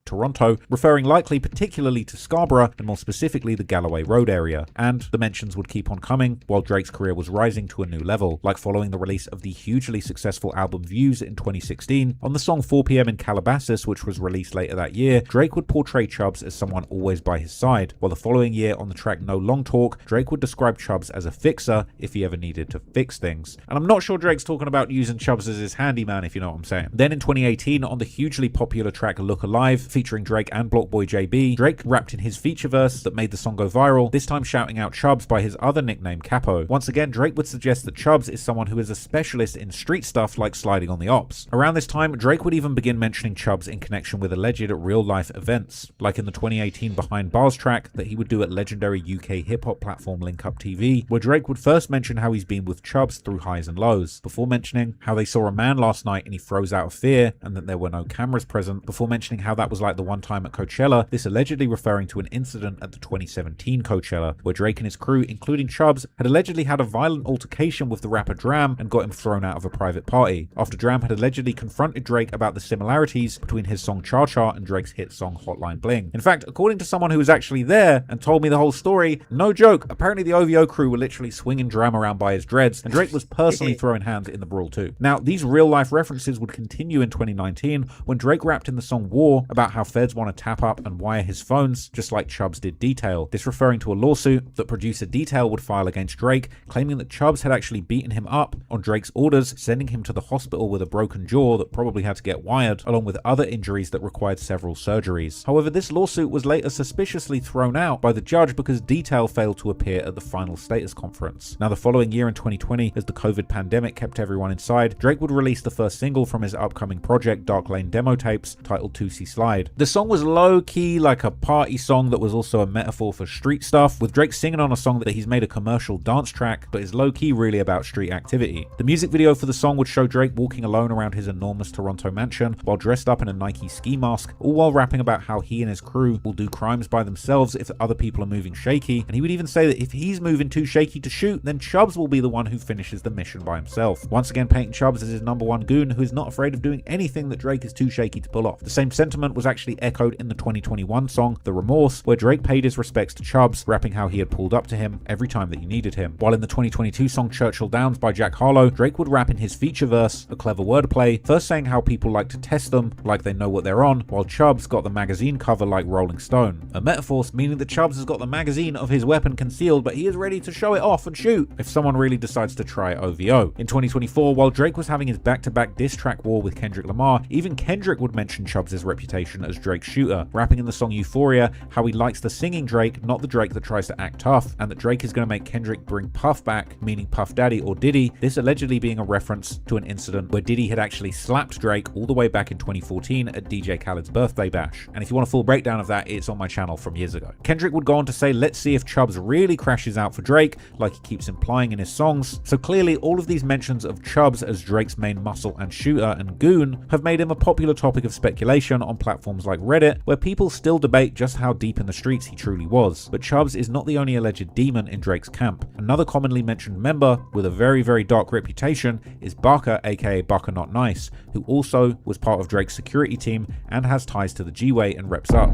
Toronto, referring likely particularly to Scarborough and more specifically the Galloway Road area, and the mentions would keep on coming while Drake's career was rising to a new level, like following the release of the hugely successful album Views in 2016. On the song 4 PM in Calabasas, which was released later that year, Drake would portray Chubbs as someone always by his side, while the following year on the track No Long Talk, Drake would describe Chubbs as a fixer if he ever needed to fix things. And I'm not sure Drake's talking about using Chubbs as his handyman, if you know what I'm saying. Then in 2018, on the hugely popular track Look Alive, featuring Drake and Blockboy JB, Drake rapped in his feature verse that made the song go viral, this time shouting out Chubbs by his other nickname Capo. Once again, Drake would suggest that Chubbs is someone who is a specialist in street stuff like sliding on the ops. Around this time, Drake would even begin mentioning Chubbs in connection with alleged real-life events, like in the 2018 Behind Bars track that he would do at legendary UK hip-hop platform Link Up TV, where Drake would first mention how he's been with Chubbs through highs and lows, before mentioning how they saw a man last night and he froze out of fear and that there were no cameras present, before mentioning how that was like the one time at Coachella, this allegedly referring to an incident at the 2017 Coachella, where Drake and his crew, including Chubbs, had allegedly had a violent altercation with the rapper Dram and got him thrown out of a private party, after Dram had allegedly confronted Drake about the similarities between his song Cha Cha and Drake's hit song Hotline Bling. In fact, according to someone who was actually there and told me the whole story, no joke, apparently the OVO crew were literally swinging Dram around by his dreads, and Drake was personally throwing hands in the brawl too. Now, these real-life references would continue in 2019 when Drake rapped in the song War about how feds want to tap up and wire his phones, just like Chubbs did Detail. This referring to a lawsuit that producer Detail would file against Drake, claiming that Chubbs had actually beaten him up on Drake's orders, sending him to the hospital with a broken jaw that probably had to get wired, along with other injuries that required several surgeries. However, this lawsuit was later suspiciously thrown out by the judge because Detail failed to appear at the final status conference. Now, the following year in 2020, as the COVID pandemic kept everyone inside, Drake would release the first single from his upcoming project Dark Lane demo tapes, titled 2C Slide. The song was low-key like a party song that was also a metaphor for street stuff, with Drake singing on a song that he's made a commercial dance track, but is low-key really about street activity. The music video for the song would show Drake walking alone around his enormous Toronto mansion while dressed up in a Nike ski mask, all while rapping about how he and his crew will do crimes by themselves if other people are moving shaky, and he would even say that if he's moving too shaky to shoot, then Chubbs will be the one who finishes the mission by himself. Once again painting Chubbs as his #1 goon who is not afraid of doing anything that Drake is too shaky to pull off. The same sentiment was actually echoed in the 2021 song The Remorse, where Drake paid his respects to Chubbs, rapping how he had pulled up to him every time that he needed him. While in the 2022 song Churchill Downs by Jack Harlow, Drake would rap in his feature verse, a clever wordplay, first saying how people like to test them, like they know what they're on, while Chubbs got the magazine cover like Rolling Stone. A metaphor meaning that Chubbs has got the magazine of his weapon concealed, but he is ready to show it off and shoot if someone really decides to try OVO. In 2024, while Drake was having his back-to-back diss track war with Kendrick Lamar, even Kendrick would mention Chubbs' reputation as Drake's shooter, rapping in the song Euphoria how he likes the singing Drake, not the Drake that tries to act tough, and that Drake is going to make Kendrick bring Puff back, meaning Puff Daddy or Diddy, this allegedly being a reference to an incident where Diddy had actually slapped Drake all the way back in 2014 at DJ Khaled's birthday bash. And if you want a full breakdown of that, it's on my channel from years ago. Kendrick would go on to say, let's see if Chubbs really crashes out for Drake, like he keeps implying in his songs. So clearly all of these mentions of Chubbs as Drake's main muscle and shooter and goon have made him a popular topic of speculation on platforms like Reddit, where people still debate just how deep in the streets he truly was. But Chubbs is not the only alleged demon in Drake's camp. Another commonly mentioned member with a very, very dark reputation is Baka, aka Baka Not Nice, who also was part of Drake's security team and has ties to the G-Way and reps up.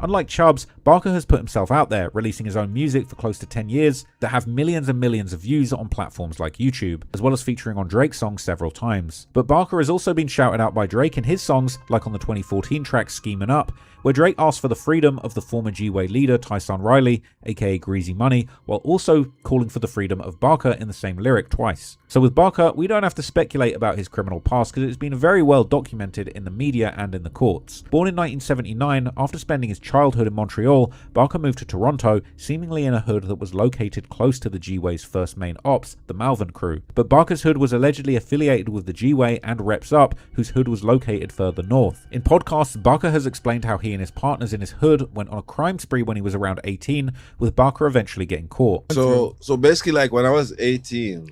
Unlike Chubbs, Baka has put himself out there, releasing his own music for close to 10 years that have millions and millions of views on platforms like YouTube, as well as featuring on Drake's songs several times. But Baka has also been shouted out by Drake in his songs, like on the 2014 track Schemin' Up, where Drake asked for the freedom of the former G-Way leader Tyson Riley, aka Greasy Money, while also calling for the freedom of Baka in the same lyric twice. So with Baka, we don't have to speculate about his criminal past because it's been very well documented in the media and in the courts. Born in 1979, after spending his childhood in Montreal, Baka moved to Toronto, seemingly in a hood that was located close to the G-Way's first main ops, the Malvern crew. But Baka's hood was allegedly affiliated with the G-Way and Reps Up, whose hood was located further north. In podcasts, Baka has explained how he and his partners in his hood went on a crime spree when he was around 18, with Baka eventually getting caught. So basically, like when I was 18,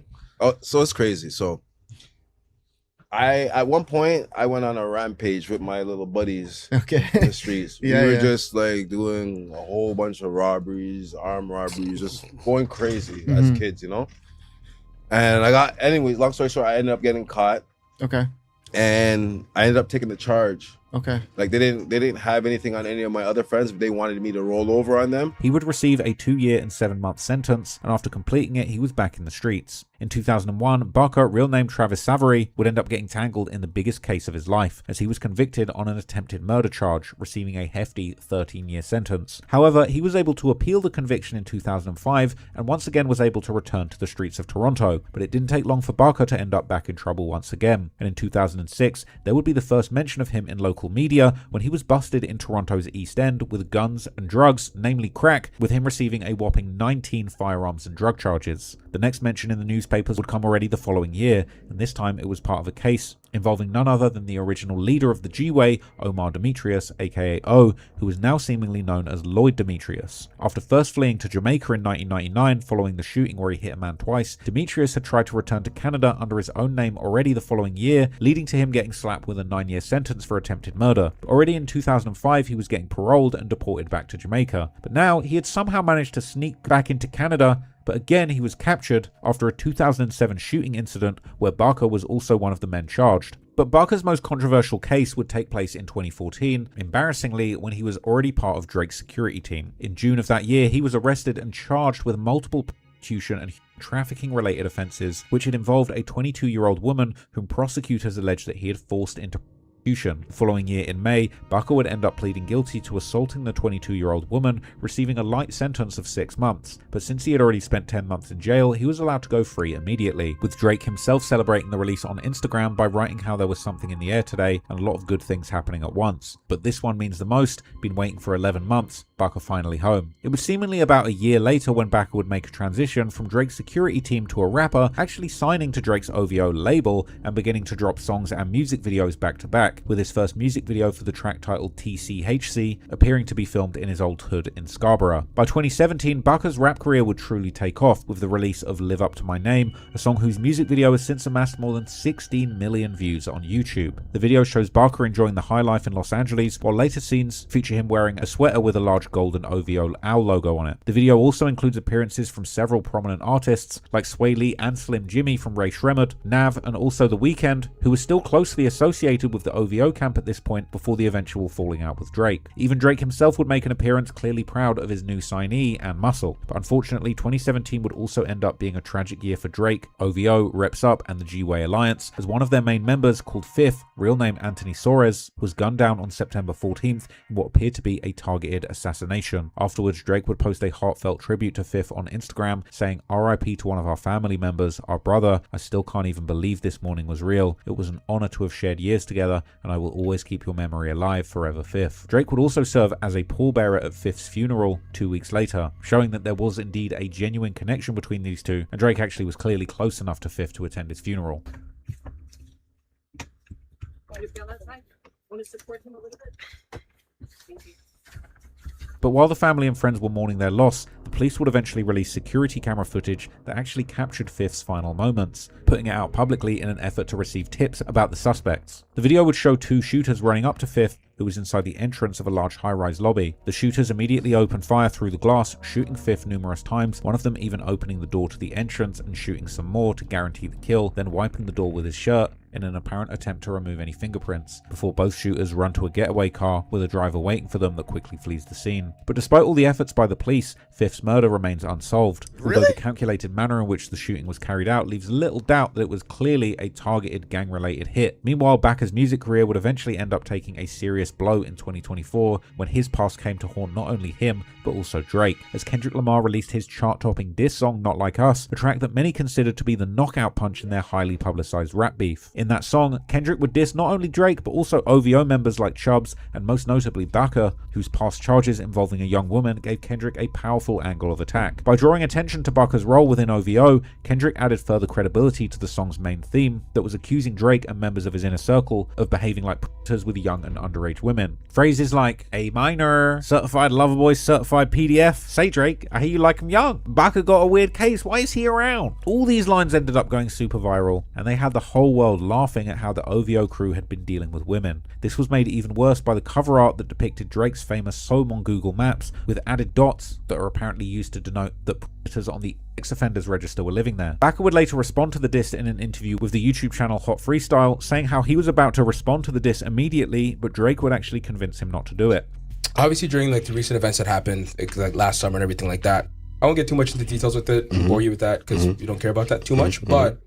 so it's crazy. So at one point I went on a rampage with my little buddies in the streets. We were just like doing a whole bunch of robberies, armed robberies, just going crazy as kids, you know? And anyways, long story short, I ended up getting caught. Okay. And I ended up taking the charge. Okay. Like they didn't have anything on any of my other friends, but they wanted me to roll over on them. He would receive a 2-year and 7-month sentence, and after completing it, he was back in the streets. In 2001, Baka, real name Travis Savory, would end up getting tangled in the biggest case of his life, as he was convicted on an attempted murder charge, receiving a hefty 13-year sentence. However, he was able to appeal the conviction in 2005, and once again was able to return to the streets of Toronto, but it didn't take long for Baka to end up back in trouble once again. And in 2006, there would be the first mention of him in local media when he was busted in Toronto's East End with guns and drugs, namely crack, with him receiving a whopping 19 firearms and drug charges. The next mention in the newspapers would come already the following year, and this time it was part of a case involving none other than the original leader of the G-Way, Omar Demetrius, aka O, who is now seemingly known as Lloyd Demetrius. After first fleeing to Jamaica in 1999 following the shooting where he hit a man twice, Demetrius had tried to return to Canada under his own name already the following year, leading to him getting slapped with a 9-year sentence for attempted murder. But already in 2005 he was getting paroled and deported back to Jamaica. But now he had somehow managed to sneak back into Canada, but again he was captured after a 2007 shooting incident where Baka was also one of the men charged. But Baka's most controversial case would take place in 2014, embarrassingly when he was already part of Drake's security team. In June of that year, he was arrested and charged with multiple prostitution and trafficking related offences, which had involved a 22-year-old woman whom prosecutors alleged that he had forced into prostitution. The following year in May, Baka would end up pleading guilty to assaulting the 22-year-old woman, receiving a light sentence of 6 months. But since he had already spent 10 months in jail, he was allowed to go free immediately, with Drake himself celebrating the release on Instagram by writing how there was something in the air today and a lot of good things happening at once. But this one means the most, been waiting for 11 months, Baka finally home. It was seemingly about a year later when Baka would make a transition from Drake's security team to a rapper, actually signing to Drake's OVO label and beginning to drop songs and music videos back to back. track, with his first music video for the track titled TCHC appearing to be filmed in his old hood in Scarborough. By 2017, Baka's rap career would truly take off with the release of Live Up to My Name, a song whose music video has since amassed more than 16 million views on YouTube. The video shows Baka enjoying the high life in Los Angeles, while later scenes feature him wearing a sweater with a large golden OVO owl logo on it. The video also includes appearances from several prominent artists like Sway Lee and Slim Jimmy from Ray Shremmerd, Nav, and also The Weeknd, who was still closely associated with the OVO camp at this point before the eventual falling out with Drake. Even Drake himself would make an appearance, clearly proud of his new signee and muscle. But unfortunately, 2017 would also end up being a tragic year for Drake, OVO, Reps Up, and the G-Way Alliance, as one of their main members, called Fifth, real name Anthony Soares, was gunned down on September 14th in what appeared to be a targeted assassination. Afterwards, Drake would post a heartfelt tribute to Fifth on Instagram, saying, "RIP to one of our family members, our brother. I still can't even believe this morning was real. It was an honor to have shared years together, and I will always keep your memory alive forever, Fifth." Drake would also serve as a pallbearer at Fifth's funeral 2 weeks later, showing that there was indeed a genuine connection between these two, and Drake actually was clearly close enough to Fifth to attend his funeral. But while the family and friends were mourning their loss, the police would eventually release security camera footage that actually captured Fifth's final moments, putting it out publicly in an effort to receive tips about the suspects. The video would show two shooters running up to Fifth, who was inside the entrance of a large high-rise lobby. The shooters immediately opened fire through the glass, shooting Fifth numerous times, one of them even opening the door to the entrance and shooting some more to guarantee the kill, then wiping the door with his shirt in an apparent attempt to remove any fingerprints, before both shooters run to a getaway car with a driver waiting for them that quickly flees the scene. But despite all the efforts by the police, Fifth's murder remains unsolved, although the calculated manner in which the shooting was carried out leaves little doubt that it was clearly a targeted gang-related hit. Meanwhile, Baka's music career would eventually end up taking a serious blow in 2024 when his past came to haunt not only him, but also Drake, as Kendrick Lamar released his chart-topping diss song Not Like Us, a track that many considered to be the knockout punch in their highly publicized rap beef. In that song, Kendrick would diss not only Drake, but also OVO members like Chubbs, and most notably Baka, whose past charges involving a young woman gave Kendrick a powerful angle of attack. By drawing attention to Baka's role within OVO, Kendrick added further credibility to the song's main theme that was accusing Drake and members of his inner circle of behaving like predators with young and underage women. Phrases like "A minor," "certified lover boy," "certified PDF," "Say Drake, I hear you like him young," "Baka got a weird case, why is he around?" All these lines ended up going super viral, and they had the whole world laughing at how the OVO crew had been dealing with women. This was made even worse by the cover art that depicted Drake's famous home on Google Maps, with added dots that are apparently used to denote that predators on the ex-offenders register were living there. Baka would later respond to the diss in an interview with the YouTube channel Hot Freestyle, saying how he was about to respond to the diss immediately, but Drake would actually convince him not to do it. Obviously, during like the recent events that happened, like last summer and everything like that, I won't get too much into details with it, bore you with that, because you don't care about that too much, but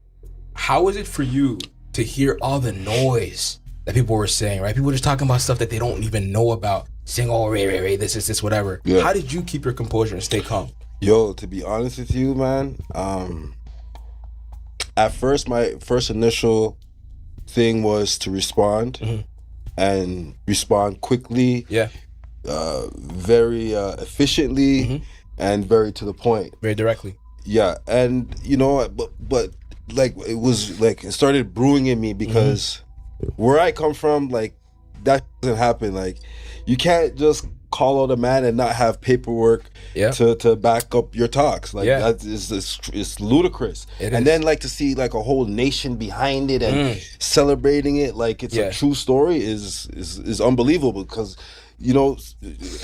how is it for you to hear all the noise that people were saying, right? People were just talking about stuff that they don't even know about, saying, "Oh, Ray, this is this, whatever." Yeah. How did you keep your composure and stay calm? Yo, to be honest with you, man, at first, my first initial thing was to respond and respond quickly, very efficiently, and very to the point. Very directly. Yeah, and you know, but like it was like it started brewing in me because where I come from, like that doesn't happen. Like you can't just call out a man and not have paperwork to back up your talks. Like that is ludicrous. And then like to see like a whole nation behind it and celebrating it like it's a true story is unbelievable, because you know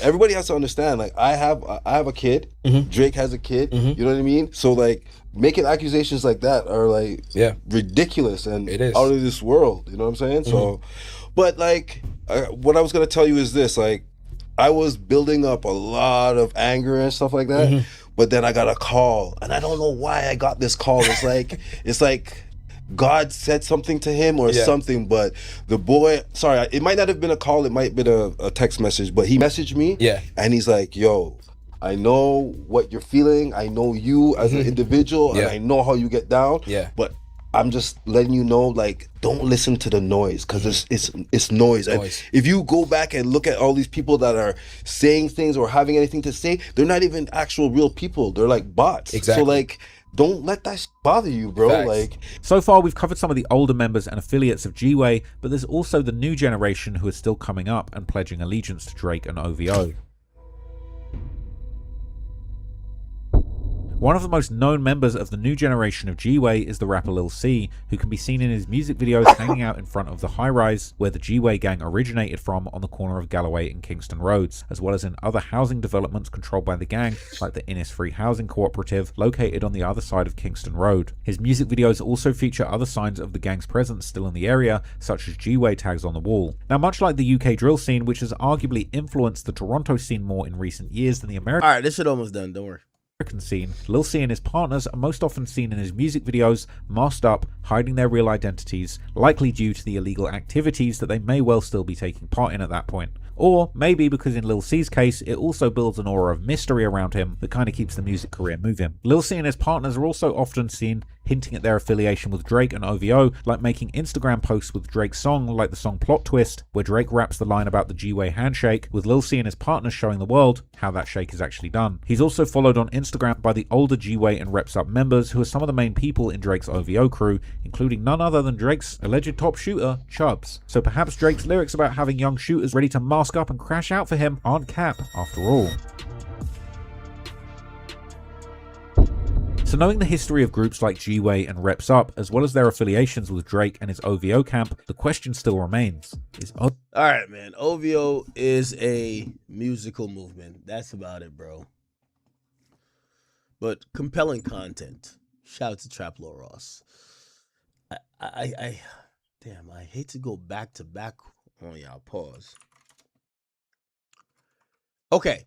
everybody has to understand, like I have a kid, Drake has a kid, you know what I mean? So like making accusations like that are like ridiculous and out of this world, you know what I'm saying? So but like what I was gonna tell you is this, like I was building up a lot of anger and stuff like that, but then I got a call, and I don't know why I got this call. It's like God said something to him or something, but the boy, sorry, it might not have been a call, it might have been a text message, but he messaged me, and he's like, "Yo, I know what you're feeling, I know you as an individual, and I know how you get down, but I'm just letting you know, like, don't listen to the noise, because it's noise. And if you go back and look at all these people that are saying things or having anything to say, they're not even actual real people. They're like bots. Exactly. So like, don't let that bother you, bro. Facts. Like, so far, we've covered some of the older members and affiliates of G-Way, but there's also the new generation who is still coming up and pledging allegiance to Drake and OVO. One of the most known members of the new generation of G-Way is the rapper Lil C, who can be seen in his music videos hanging out in front of the high-rise where the G-Way gang originated from on the corner of Galloway and Kingston Roads, as well as in other housing developments controlled by the gang, like the Innisfree Housing Cooperative, located on the other side of Kingston Road. His music videos also feature other signs of the gang's presence still in the area, such as G-Way tags on the wall. Now, much like the UK drill scene, which has arguably influenced the Toronto scene more in recent years than the American... Alright, this shit almost done, don't worry. Scene, Lil C and his partners are most often seen in his music videos, masked up, hiding their real identities, likely due to the illegal activities that they may well still be taking part in at that point. Or maybe because in Lil C's case, it also builds an aura of mystery around him that kind of keeps the music career moving. Lil C and his partners are also often seen hinting at their affiliation with Drake and OVO, like making Instagram posts with Drake's song, like the song Plot Twist, where Drake raps the line about the G-Way handshake, with Lil C and his partners showing the world how that shake is actually done. He's also followed on Instagram by the older G-Way and Reps Up members, who are some of the main people in Drake's OVO crew, including none other than Drake's alleged top shooter, Chubbs. So perhaps Drake's lyrics about having young shooters ready to mask up and crash out for him aren't cap after all. So knowing the history of groups like G-Way and Reps Up, as well as their affiliations with Drake and his OVO camp, the question still remains. Alright, man. OVO is a musical movement. That's about it, bro. But compelling content. Shout out to Trap Lord Ross. Damn, I hate to go back to back on y'all. Pause. Okay.